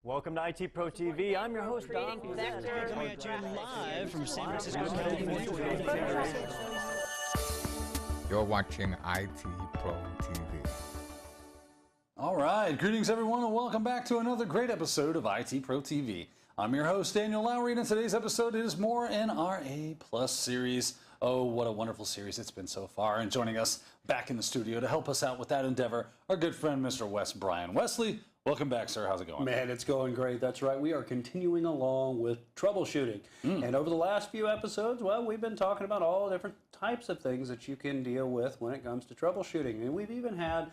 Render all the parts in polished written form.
Welcome to IT Pro TV. I'm your host, Don. Coming at you live from San Francisco, California. You're watching IT Pro TV. All right, greetings everyone, and welcome back to another great episode of IT Pro TV. I'm your host, Daniel Lowry, and in today's episode is more NRA Plus series. Oh, what a wonderful series it's been so far. And joining us back in the studio to help us out with that endeavor, our good friend, Mr. Wes Bryan. Wesley, welcome back, sir. How's it going? Man, it's going great. That's right. We are continuing along with troubleshooting. And over the last few episodes, well, we've been talking about all different types of things that you can deal with when it comes to troubleshooting. And we've even had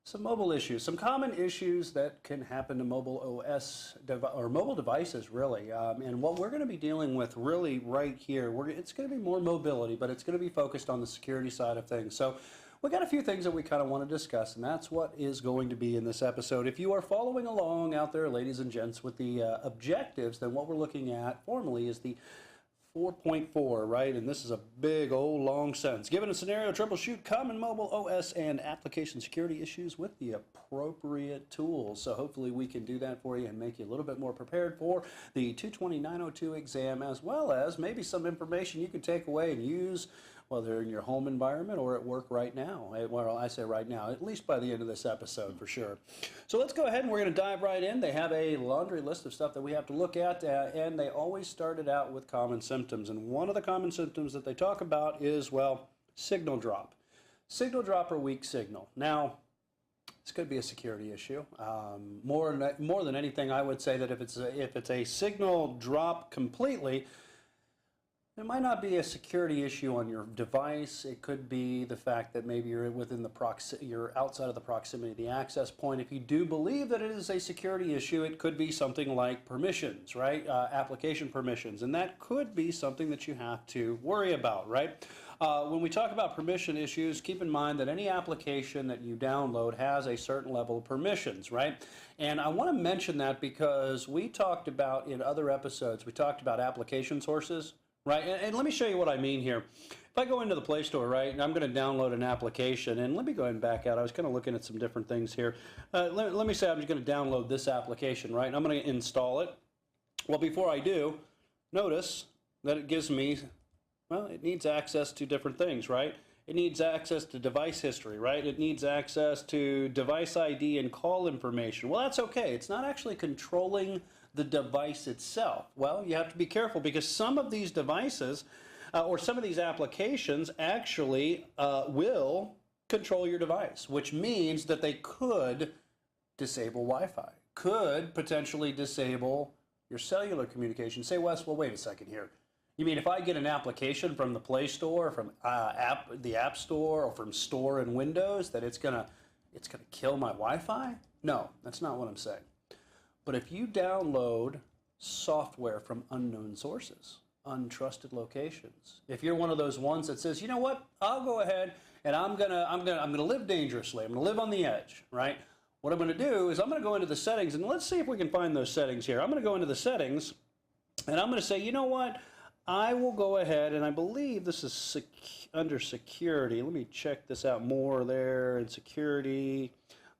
some mobile issues, some common issues that can happen to mobile OS or mobile devices, really. And what we're going to be dealing with really right here, it's going to be more mobility, but it's going to be focused on the security side of things. So we got a few things that we kind of want to discuss, and that's what is going to be in this episode. If you are following along out there, ladies and gents, with the objectives, then what we're looking at formally is the 4.4, right? And this is a big old long sentence. Given a scenario, troubleshoot common mobile OS and application security issues with the appropriate tools. So hopefully we can do that for you and make you a little bit more prepared for the 220-902 exam, as well as maybe some information you can take away and use, whether in your home environment or at work right now. Well, I say right now, at least by the end of this episode for sure. So let's go ahead and we're going to dive right in. They have a laundry list of stuff that we have to look at, and they always started out with common symptoms. And one of the common symptoms that they talk about is, well, signal drop. Signal drop or weak signal. Now, this could be a security issue. More than anything, I would say that if it's a signal drop completely, it might not be a security issue on your device. It could be the fact that maybe you're you're outside of the proximity of the access point. If you do believe that it is a security issue, it could be something like permissions, right? Application permissions, and that could be something that you have to worry about, right? When we talk about permission issues, keep in mind that any application that you download has a certain level of permissions, right? And I want to mention that because we talked about in other episodes, we talked about application sources. Right, and let me show you what I mean here. If I go into the Play Store, right, and I'm going to download an application, and let me go ahead and back out. I was kind of looking at some different things here. Let me say I'm just going to download this application, right, and I'm going to install it. Well, before I do, notice that it gives me, well, it needs access to different things, right? It needs access to device history, right? It needs access to device ID and call information. Well, that's okay. It's not actually controlling the device itself. Well, you have to be careful because some of these devices or some of these applications actually will control your device, which means that they could disable Wi-Fi, could potentially disable your cellular communication. Say, Wes, well, wait a second here. You mean if I get an application from the Play Store, from the App Store, or from Store in Windows, that it's gonna kill my Wi-Fi? No, that's not what I'm saying. But if you download software from unknown sources, untrusted locations, if you're one of those ones that says, you know what, I'll go ahead and I'm gonna live dangerously. I'm gonna live on the edge, right? What I'm gonna do is I'm gonna go into the settings, and let's see if we can find those settings here. I'm gonna go into the settings, and I'm gonna say, you know what? I will go ahead, and I believe this is under security. Let me check this out more there in security,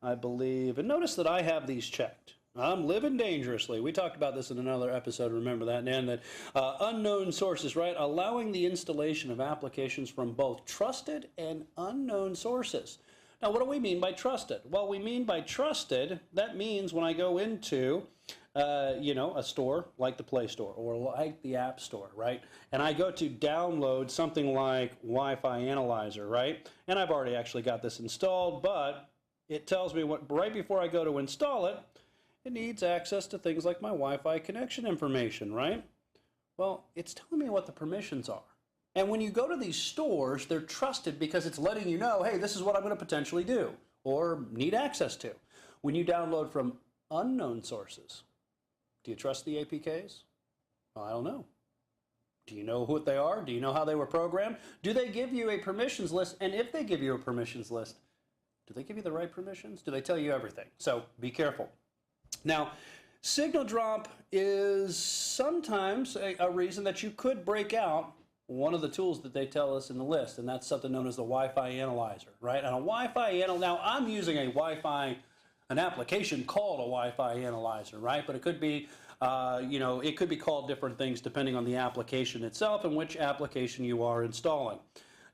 I believe. And notice that I have these checked. I'm living dangerously. We talked about this in another episode, remember that, and that unknown sources, right? Allowing the installation of applications from both trusted and unknown sources. Now, what do we mean by trusted? Well, we mean by trusted, that means when I go into a store like the Play Store or like the App Store, right? And I go to download something like Wi-Fi Analyzer, right? And I've already actually got this installed, but it tells me right before I go to install it, it needs access to things like my Wi-Fi connection information, right? Well, it's telling me what the permissions are. And when you go to these stores, they're trusted because it's letting you know, hey, this is what I'm going to potentially do or need access to. When you download from unknown sources, do you trust the APKs? Well, I don't know. Do you know what they are? Do you know how they were programmed? Do they give you a permissions list? And if they give you a permissions list, do they give you the right permissions? Do they tell you everything? So be careful. Now, signal drop is sometimes a reason that you could break out one of the tools that they tell us in the list, and that's something known as the Wi-Fi Analyzer, right? And a Wi-Fi analyzer, now I'm using a Wi-Fi an application called a Wi-Fi analyzer, right? But it could be, it could be called different things depending on the application itself and which application you are installing.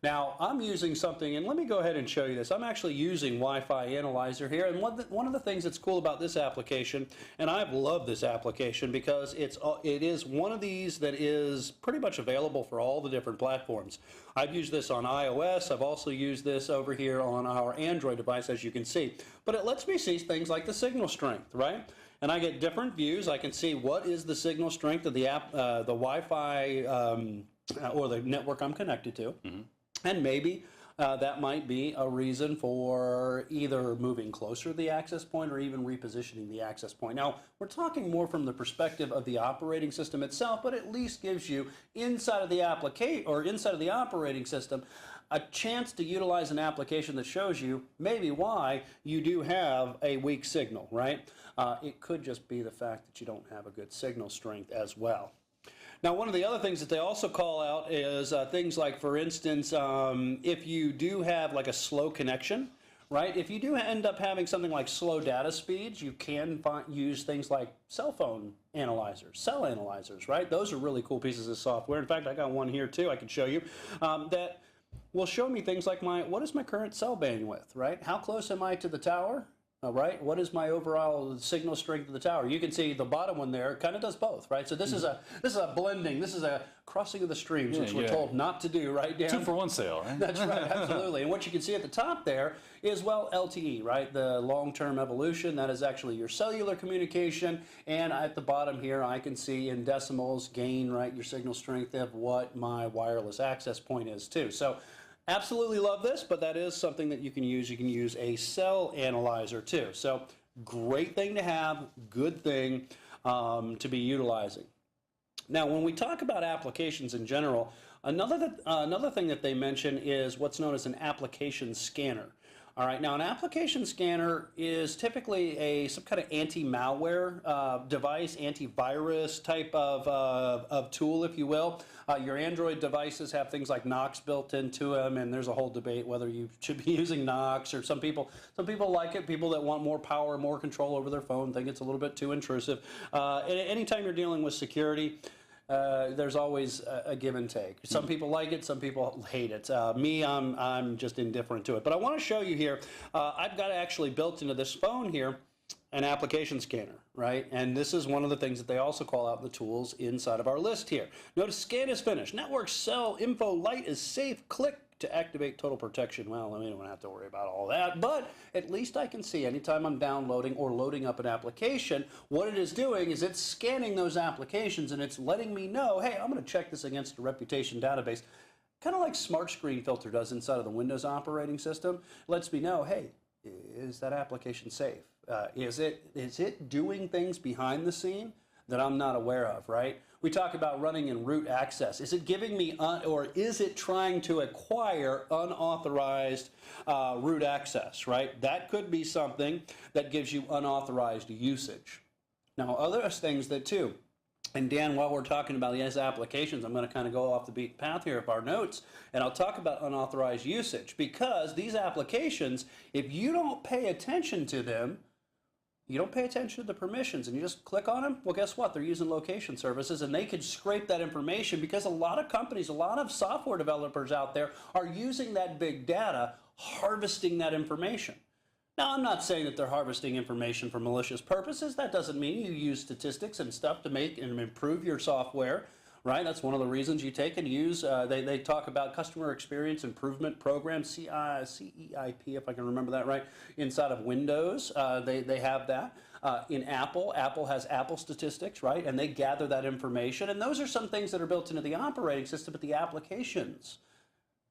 Now, I'm using something, and let me go ahead and show you this. I'm actually using Wi-Fi Analyzer here, and one of the things that's cool about this application, and I've loved this application because it is one of these that is pretty much available for all the different platforms. I've used this on iOS. I've also used this over here on our Android device, as you can see. But it lets me see things like the signal strength, right? And I get different views. I can see what is the signal strength of the app, the Wi-Fi or the network I'm connected to. Mm-hmm. And maybe that might be a reason for either moving closer to the access point or even repositioning the access point. Now, we're talking more from the perspective of the operating system itself, but at least gives you inside of the application or inside of the operating system a chance to utilize an application that shows you maybe why you do have a weak signal, right? It could just be the fact that you don't have a good signal strength as well. Now, one of the other things that they also call out is things like, for instance, if you do have like a slow connection, right? If you do end up having something like slow data speeds, you can use things like cell phone analyzers, cell analyzers, right? Those are really cool pieces of software. In fact, I got one here too I can show you that will show me things like what is my current cell bandwidth, right? How close am I to the tower? Right? What is my overall signal strength of the tower? You can see the bottom one there kind of does both, right? So this is a blending. This is a crossing of the streams, which we're told not to do, right, Dan? 2-for-1 sale, right? That's right, absolutely. And what you can see at the top there is, well, LTE, right? The long-term evolution. That is actually your cellular communication. And at the bottom here, I can see in decimals gain, right, your signal strength of what my wireless access point is too. So absolutely love this, but that is something that you can use. You can use a cell analyzer too. So great thing to have, good thing to be utilizing. Now, when we talk about applications in general, another thing that they mention is what's known as an application scanner. All right, now an application scanner is typically some kind of anti-malware device, antivirus type of tool, if you will. Your Android devices have things like Knox built into them, and there's a whole debate whether you should be using Knox or some people like it. People that want more power, more control over their phone think it's a little bit too intrusive. Anytime you're dealing with security, there's always a give and take. Some people like it, some people hate it. Me, I'm just indifferent to it. But I want to show you here, I've got actually built into this phone here an application scanner, right? And this is one of the things that they also call out in the tools inside of our list here. Notice scan is finished. Network cell info light is safe. Click to activate total protection. Well, I don't have to worry about all that, but at least I can see anytime I'm downloading or loading up an application, what it is doing is it's scanning those applications and it's letting me know, hey, I'm going to check this against a reputation database. Kind of like Smart Screen Filter does inside of the Windows operating system. It lets me know, hey, is that application safe? Is it doing things behind the scene that I'm not aware of, right? We talk about running in root access. Is it giving me, or is it trying to acquire unauthorized root access, right? That could be something that gives you unauthorized usage. Now, other things that too, and Dan, while we're talking about these applications, I'm going to kind of go off the beaten path here of our notes, and I'll talk about unauthorized usage, because these applications, if you don't pay attention to them, you don't pay attention to the permissions and you just click on them, well, guess what? They're using location services and they could scrape that information, because a lot of companies, a lot of software developers out there are using that big data, harvesting that information. Now, I'm not saying that they're harvesting information for malicious purposes. That doesn't mean you use statistics and stuff to make and improve your software, right? That's one of the reasons you take and use, they talk about customer experience improvement program, CEIP, if I can remember that right, inside of Windows. They have that. In Apple has Apple statistics, right? And they gather that information. And those are some things that are built into the operating system, but the applications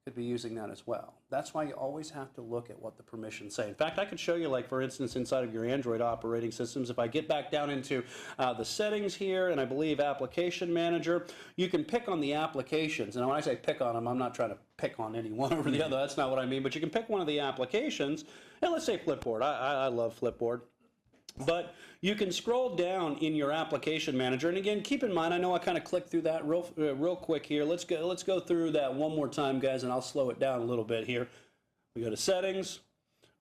could be using that as well. That's why you always have to look at what the permissions say. In fact, I could show you, like, for instance, inside of your Android operating systems, if I get back down into the settings here, and I believe Application Manager, you can pick on the applications. And when I say pick on them, I'm not trying to pick on any one over the other. That's not what I mean. But you can pick one of the applications, and let's say Flipboard. I love Flipboard. But you can scroll down in your application manager, and again, keep in mind, I know I kind of clicked through that real quick here. Let's go through that one more time, guys, and I'll slow it down a little bit here. We go to settings,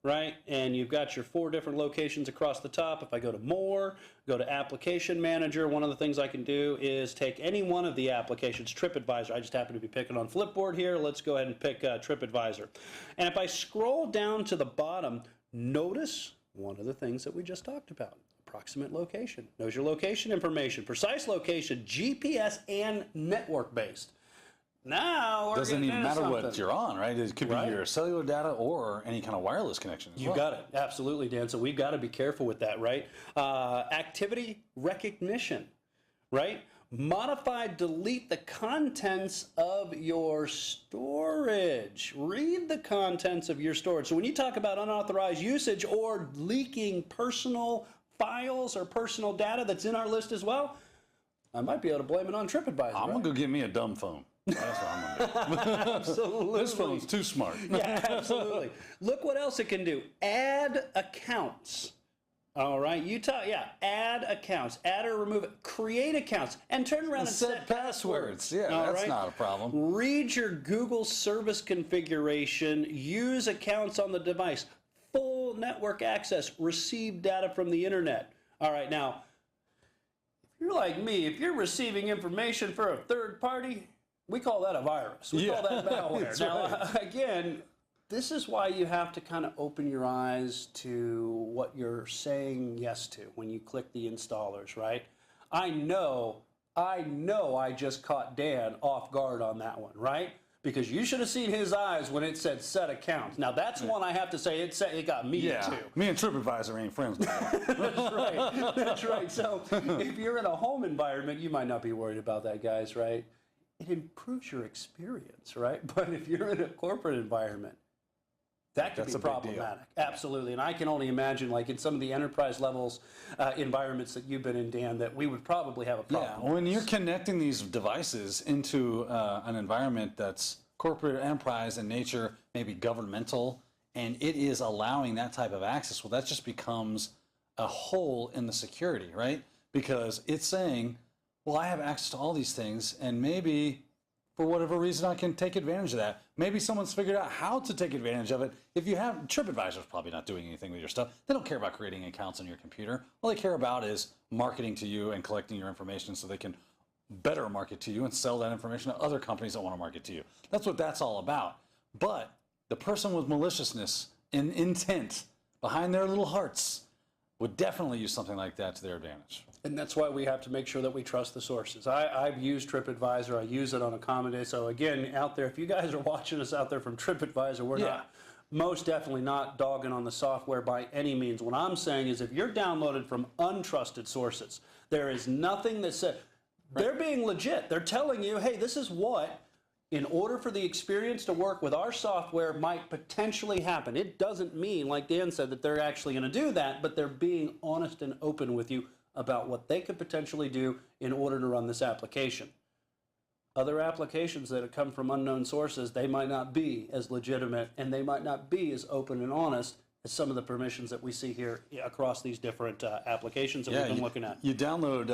right? And you've got your 4 different locations across the top. If I go to More, go to Application Manager, one of the things I can do is take any one of the applications, TripAdvisor. I just happen to be picking on Flipboard here. Let's go ahead and pick TripAdvisor. And if I scroll down to the bottom, notice one of the things that we just talked about. Approximate location. Knows your location information. Precise location, GPS, and network-based. Now we're Doesn't even matter something. what you're on, right? It could be your cellular data or any kind of wireless connection as You well. got it. Absolutely, Dan. So we've got to be careful with that, right? Activity recognition, right? Modify, delete the contents of your storage. Read the contents of your storage. So when you talk about unauthorized usage or leaking personal files or personal data that's in our list as well, I might be able to blame it on TripAdvisor. I'm going to go get me a dumb phone. That's what I'm going to do. Absolutely. This phone's too smart. Yeah, absolutely. Look what else it can do. Add accounts. All right, add accounts. Add or remove it. Create accounts. And turn around and set passwords. Yeah, All that's right? not a problem. Read your Google service configuration. Use accounts on the device. Full network access. Receive data from the internet. All right, now, if you're like me, if you're receiving information for a third party, we call that a virus. We call that malware. Now, again, this is why you have to kind of open your eyes to what you're saying yes to when you click the installers, right? I know I just caught Dan off guard on that one, right? Because you should have seen his eyes when it said set accounts. Now, that's one I have to say, it got me too. Me and TripAdvisor ain't friends no more. That's right. That's right. So if you're in a home environment, you might not be worried about that, guys, right? It improves your experience, right? But if you're in a corporate environment, that could be problematic. Absolutely. And I can only imagine, like in some of the enterprise levels environments that you've been in, Dan, that we would probably have a problem. Yeah, when you're connecting these devices into an environment that's corporate enterprise in nature, maybe governmental, and it is allowing that type of access, well, that just becomes a hole in the security, right? Because it's saying, well, I have access to all these things, and maybe for whatever reason I can take advantage of that. Maybe someone's figured out how to take advantage of it. If you have, TripAdvisor's probably not doing anything with your stuff. They don't care about creating accounts on your computer. All they care about is marketing to you and collecting your information so they can better market to you and sell that information to other companies that want to market to you. That's what that's all about. But the person with maliciousness and intent behind their little hearts would definitely use something like that to their advantage. And that's why we have to make sure that we trust the sources. I've used TripAdvisor. I use it on a common day. So again, out there, if you guys are watching us out there from TripAdvisor, we're not, most definitely not dogging on the software by any means. What I'm saying is if you're downloaded from untrusted sources, there is nothing that says, they're being legit. They're telling you, hey, this is what, in order for the experience to work with our software, might potentially happen. It doesn't mean, like Dan said, that they're actually going to do that, but they're being honest and open with you about what they could potentially do in order to run this application. Other applications that have come from unknown sources, they might not be as legitimate and they might not be as open and honest as some of the permissions that we see here across these different applications that we've been looking at. You download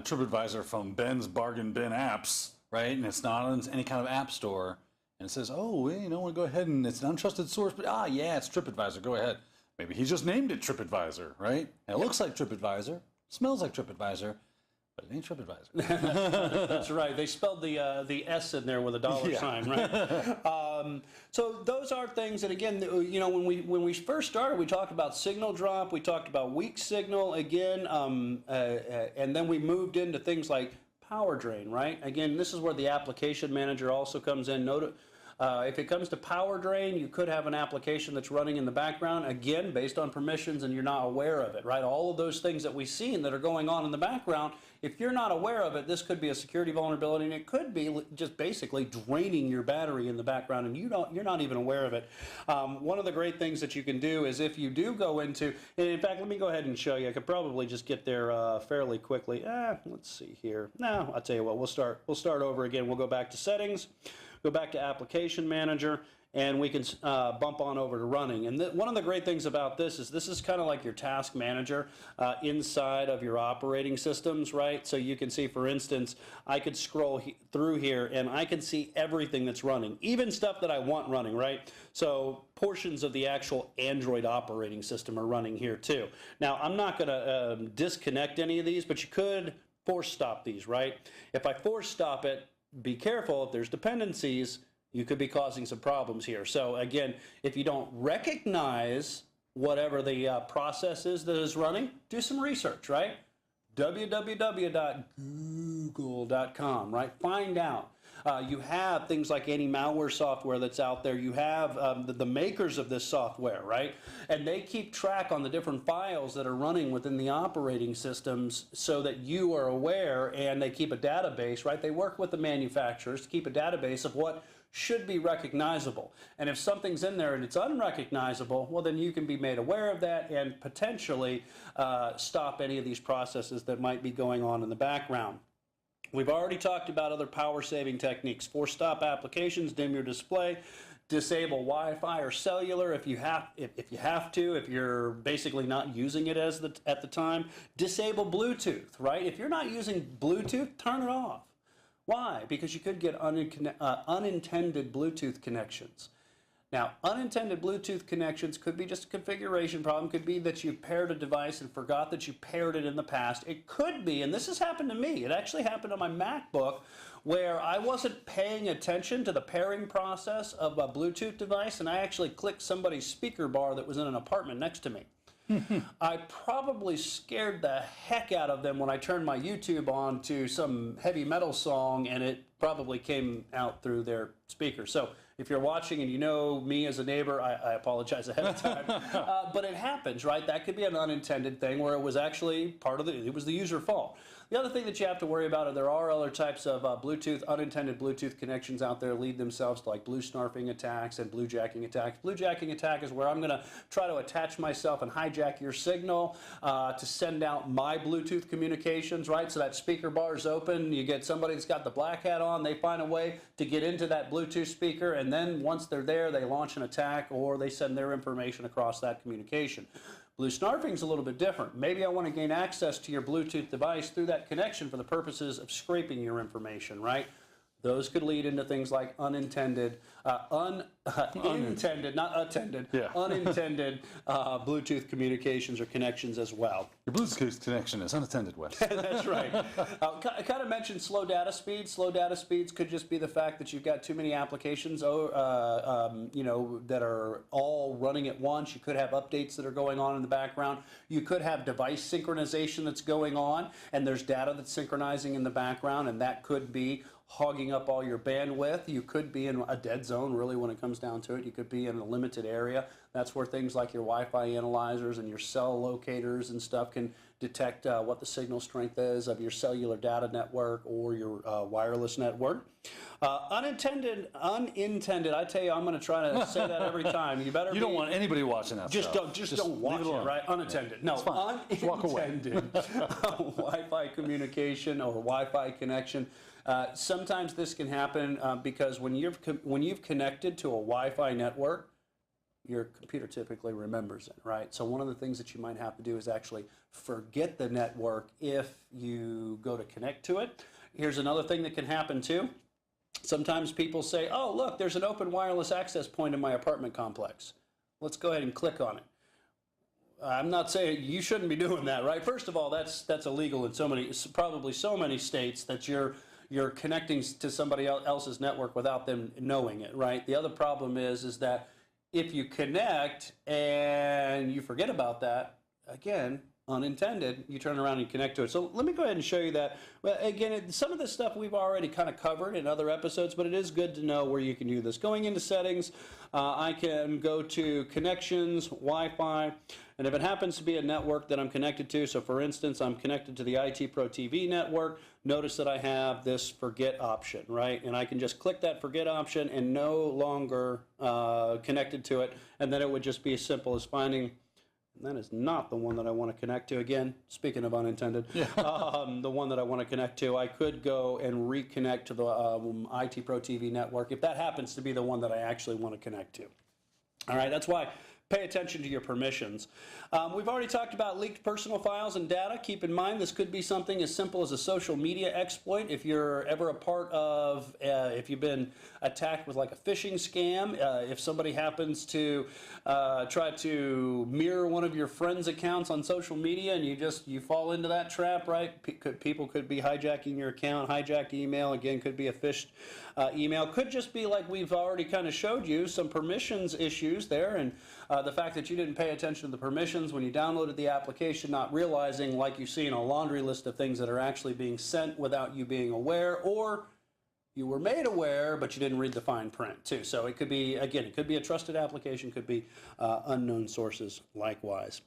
TripAdvisor from Ben's Bargain Bin apps, right? And it's not on any kind of app store. And it says, oh, well, you know, we'll go ahead and it's an untrusted source, but yeah, it's TripAdvisor, go ahead. Maybe he just named it TripAdvisor, right? And it looks like TripAdvisor. Smells like TripAdvisor, but it ain't TripAdvisor. That's right. They spelled the S in there with a dollar sign, right? So those are things that, again, you know, when we first started, we talked about signal drop, we talked about weak signal again, and then we moved into things like power drain, right? Again, this is where the application manager also comes in. If it comes to power drain, you could have an application that's running in the background, again, based on permissions, and you're not aware of it, right? All of those things that we've seen that are going on in the background, if you're not aware of it, this could be a security vulnerability, and it could be just basically draining your battery in the background, and you're not even aware of it. One of the great things that you can do is if you do go into, and in fact, let me go ahead and show you. I could probably just get there fairly quickly. Let's see here. No, I'll tell you what, we'll start over again. We'll go back to settings. Go back to Application Manager, and we can bump on over to running. And one of the great things about this is kind of like your task manager inside of your operating systems, right? So you can see, for instance, I could scroll through here and I can see everything that's running, even stuff that I want running, right? So portions of the actual Android operating system are running here too. Now, I'm not going to disconnect any of these, but you could force stop these, right? If I force stop it, be careful. If there's dependencies, you could be causing some problems here. So again, if you don't recognize whatever the process is that is running, do some research, right? www.google.com, right? Find out. You have things like anti-malware software that's out there. You have the makers of this software, right? And they keep track on the different files that are running within the operating systems so that you are aware, and they keep a database, right? They work with the manufacturers to keep a database of what should be recognizable. And if something's in there and it's unrecognizable, well, then you can be made aware of that and potentially stop any of these processes that might be going on in the background. We've already talked about other power-saving techniques. Force stop applications, dim your display, disable Wi-Fi or cellular if you have to, if you're basically not using it at the time. Disable Bluetooth, right? If you're not using Bluetooth, turn it off. Why? Because you could get unintended Bluetooth connections. Now, unintended Bluetooth connections could be just a configuration problem. Could be that you paired a device and forgot that you paired it in the past. It could be, and this has happened to me. It actually happened on my MacBook where I wasn't paying attention to the pairing process of a Bluetooth device, and I actually clicked somebody's speaker bar that was in an apartment next to me. I probably scared the heck out of them when I turned my YouTube on to some heavy metal song, and it probably came out through their speaker. So if you're watching and you know me as a neighbor, I apologize ahead of time. But it happens, right? That could be an unintended thing where it was actually it was the user fault. The other thing that you have to worry about, there are other types of unintended Bluetooth connections out there lead themselves to like blue snarfing attacks and bluejacking attacks. Bluejacking attack is where I'm going to try to attach myself and hijack your signal to send out my Bluetooth communications, right? So that speaker bar is open, you get somebody that's got the black hat on, they find a way to get into that Bluetooth speaker, and then once they're there, they launch an attack or they send their information across that communication. Blue snarfing is a little bit different. Maybe I want to gain access to your Bluetooth device through that connection for the purposes of scraping your information, right? Those could lead into things like unintended, unintended Bluetooth communications or connections as well. Your Bluetooth connection is unattended with. That's right. I kind of mentioned slow data speeds. Slow data speeds could just be the fact that you've got too many applications, that are all running at once. You could have updates that are going on in the background. You could have device synchronization that's going on, and there's data that's synchronizing in the background, and that could be hogging up all your bandwidth. You could be in a dead zone, really, when it comes down to it. You could be in a limited area. That's where things like your Wi-Fi analyzers and your cell locators and stuff can detect what the signal strength is of your cellular data network or your wireless network. Unintended, I tell you, I'm going to try to say that every time. You don't want anybody watching that stuff. Just don't watch it, right? Unattended. No, unintended Wi-Fi communication or Wi-Fi connection. Sometimes this can happen because when you've connected to a Wi-Fi network, your computer typically remembers it, right? So one of the things that you might have to do is actually forget the network if you go to connect to it. Here's another thing that can happen too. Sometimes people say, oh, look, there's an open wireless access point in my apartment complex. Let's go ahead and click on it. I'm not saying you shouldn't be doing that, right? First of all, that's illegal in probably so many states that you're connecting to somebody else's network without them knowing it, right? The other problem is that if you connect and you forget about that, again, unintended, you turn around and connect to it. So let me go ahead and show you that. Well, again, some of this stuff we've already kind of covered in other episodes, but it is good to know where you can do this. Going into settings, I can go to connections, Wi-Fi, and if it happens to be a network that I'm connected to, so for instance, I'm connected to the IT Pro TV network, notice that I have this forget option, right? And I can just click that forget option and no longer connected to it, and then it would just be as simple as finding That is not the one that I want to connect to. Again, speaking of unintended, the one that I want to connect to, I could go and reconnect to the IT Pro TV network if that happens to be the one that I actually want to connect to. All right, that's why pay attention to your permissions. We've already talked about leaked personal files and data. Keep in mind this could be something as simple as a social media exploit. If you're ever a part of, if you've been attacked with like a phishing scam, if somebody happens to try to mirror one of your friends' accounts on social media and you fall into that trap, right? People could be hijacking your account, hijacked email, again, could be a phished email. Could just be like we've already kind of showed you, some permissions issues there, and the fact that you didn't pay attention to the permissions when you downloaded the application, not realizing, like you see in a laundry list of things that are actually being sent without you being aware, or you were made aware, but you didn't read the fine print too. So it could be, again, it could be a trusted application, could be unknown sources likewise.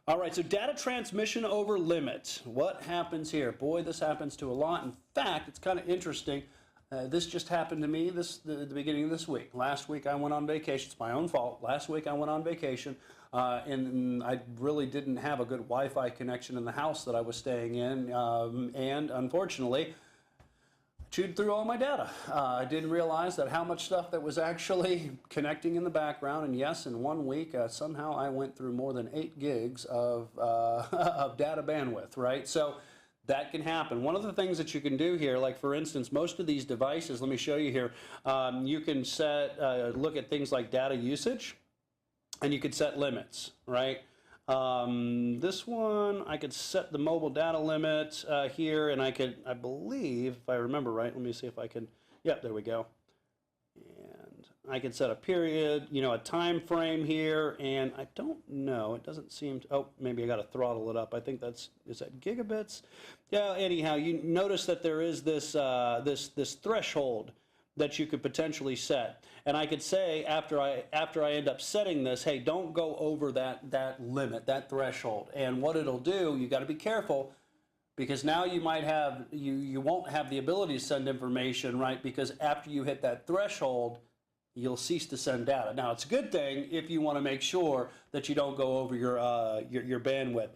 All right, so data transmission over limit. What happens here? Boy, this happens to a lot. In fact, it's kind of interesting. This just happened to me the beginning of this week. Last week I went on vacation. It's my own fault. Last week I went on vacation, and I really didn't have a good Wi-Fi connection in the house that I was staying in, and unfortunately, chewed through all my data. I didn't realize that how much stuff that was actually connecting in the background, and yes, in 1 week, somehow I went through more than 8 gigs of data bandwidth, right? So that can happen. One of the things that you can do here, like for instance, most of these devices, let me show you here, you can set, look at things like data usage, and you could set limits, right? This one, I could set the mobile data limit here, and I believe, if I remember right, let me see if I can, yep, there we go. And I could set a period, you know, a time frame here, and I don't know, it doesn't seem to, oh, maybe I got to throttle it up. I think that's, is that gigabits? Yeah, anyhow, you notice that there is this, this threshold that you could potentially set. And I could say, after I end up setting this, hey, don't go over that limit, that threshold. And what it'll do, you got to be careful, because now you might have, you won't have the ability to send information, right? Because after you hit that threshold, you'll cease to send data. Now, it's a good thing if you want to make sure that you don't go over your bandwidth.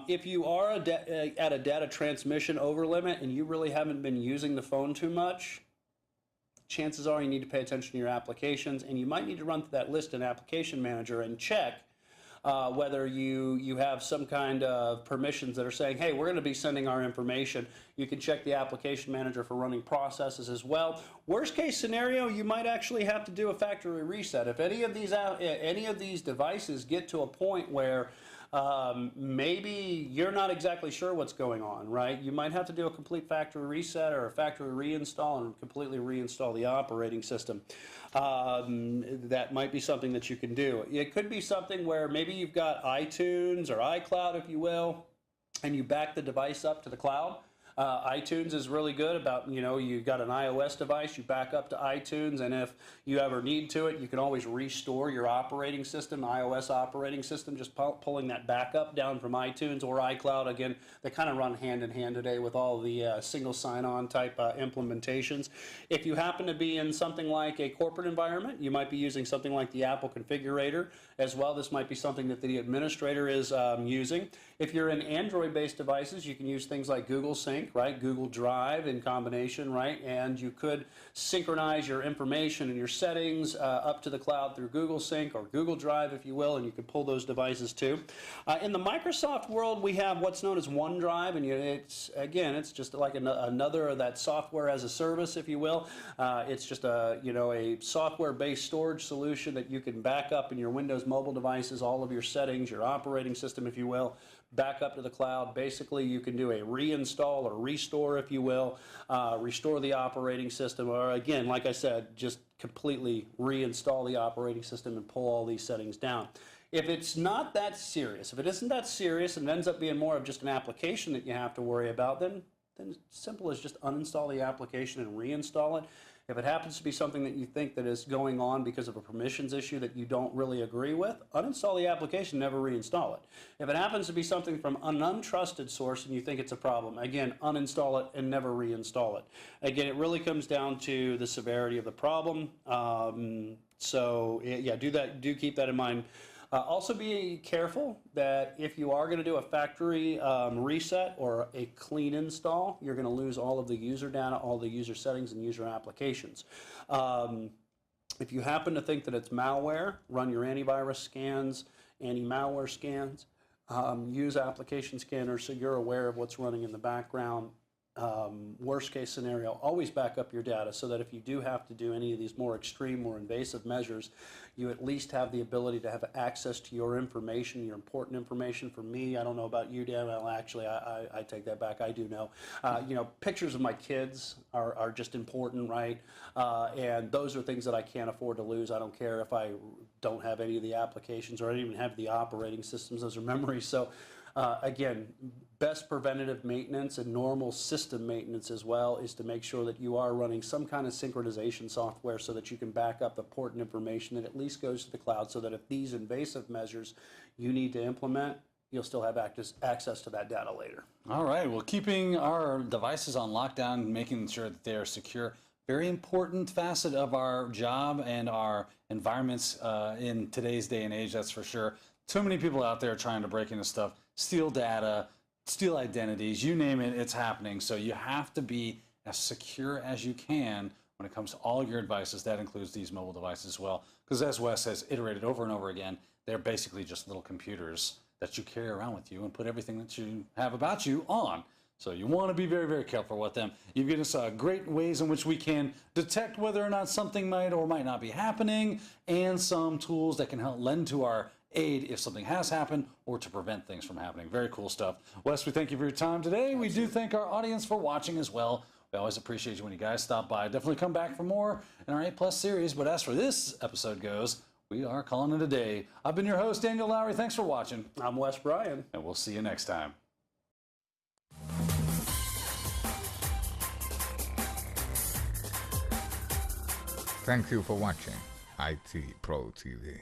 If you are at a data transmission over limit and you really haven't been using the phone too much, chances are you need to pay attention to your applications, and you might need to run through that list in Application Manager and check whether you have some kind of permissions that are saying, hey, we're going to be sending our information. You can check the Application Manager for running processes as well. Worst case scenario, you might actually have to do a factory reset. If any of these devices get to a point where maybe you're not exactly sure what's going on, right? You might have to do a complete factory reset or a factory reinstall and completely reinstall the operating system. That might be something that you can do. It could be something where maybe you've got iTunes or iCloud, if you will, and you back the device up to the cloud. iTunes is really good about, you know, you've got an iOS device, you back up to iTunes, and if you ever need to it, you can always restore your operating system, iOS operating system, just pulling that backup down from iTunes or iCloud. Again, they kind of run hand in hand today with all the single sign-on type implementations. If you happen to be in something like a corporate environment, you might be using something like the Apple Configurator as well. This might be something that the administrator is using. If you're in Android-based devices, you can use things like Google Sync, right? Google Drive in combination, right? And you could synchronize your information and your settings up to the cloud through Google Sync or Google Drive, if you will, and you can pull those devices too. In the Microsoft world, we have what's known as OneDrive, and it's just like another of that software as a service, if you will. It's just a software-based storage solution that you can back up in your Windows mobile devices, all of your settings, your operating system, if you will, back up to the cloud. Basically, you can do a reinstall or restore, if you will, restore the operating system, or again, like I said, just completely reinstall the operating system and pull all these settings down. If it's not that serious, if it isn't that serious and it ends up being more of just an application that you have to worry about, then it's simple as just uninstall the application and reinstall it. If it happens to be something that you think that is going on because of a permissions issue that you don't really agree with, uninstall the application, never reinstall it. If it happens to be something from an untrusted source and you think it's a problem, again, uninstall it and never reinstall it. Again, it really comes down to the severity of the problem. So yeah, do keep that in mind. Also be careful that if you are going to do a factory reset or a clean install, you're going to lose all of the user data, all the user settings and user applications. If you happen to think that it's malware, run your antivirus scans, anti-malware scans, use application scanners so you're aware of what's running in the background. Worst case scenario, always back up your data so that if you do have to do any of these more extreme, more invasive measures, you at least have the ability to have access to your information, your important information. For me, I don't know about you, Dan. Well, actually, I take that back. I do know. You know, pictures of my kids are just important, right? And those are things that I can't afford to lose. I don't care if I don't have any of the applications or I don't even have the operating systems. Those are memories. So again, best preventative maintenance and normal system maintenance as well is to make sure that you are running some kind of synchronization software so that you can back up important information that at least goes to the cloud so that if these invasive measures you need to implement, you'll still have access to that data later. All right, well, keeping our devices on lockdown, making sure that they are secure, very important facet of our job and our environments in today's day and age, that's for sure. Too many people out there trying to break into stuff, steal data, steal identities, you name it, it's happening. So you have to be as secure as you can when it comes to all your devices. That includes these mobile devices as well. Because as Wes has iterated over and over again, they're basically just little computers that you carry around with you and put everything that you have about you on. So you want to be very, very careful with them. You've given us great ways in which we can detect whether or not something might or might not be happening, and some tools that can help lend to our aid if something has happened or to prevent things from happening. Very cool stuff. Wes, we thank you for your time today. Absolutely. We do thank our audience for watching as well. We always appreciate you when you guys stop by. Definitely come back for more in our A+ series. But as for this episode goes, we are calling it a day. I've been your host, Daniel Lowry. Thanks for watching. I'm Wes Bryan. And we'll see you next time. Thank you for watching IT Pro TV.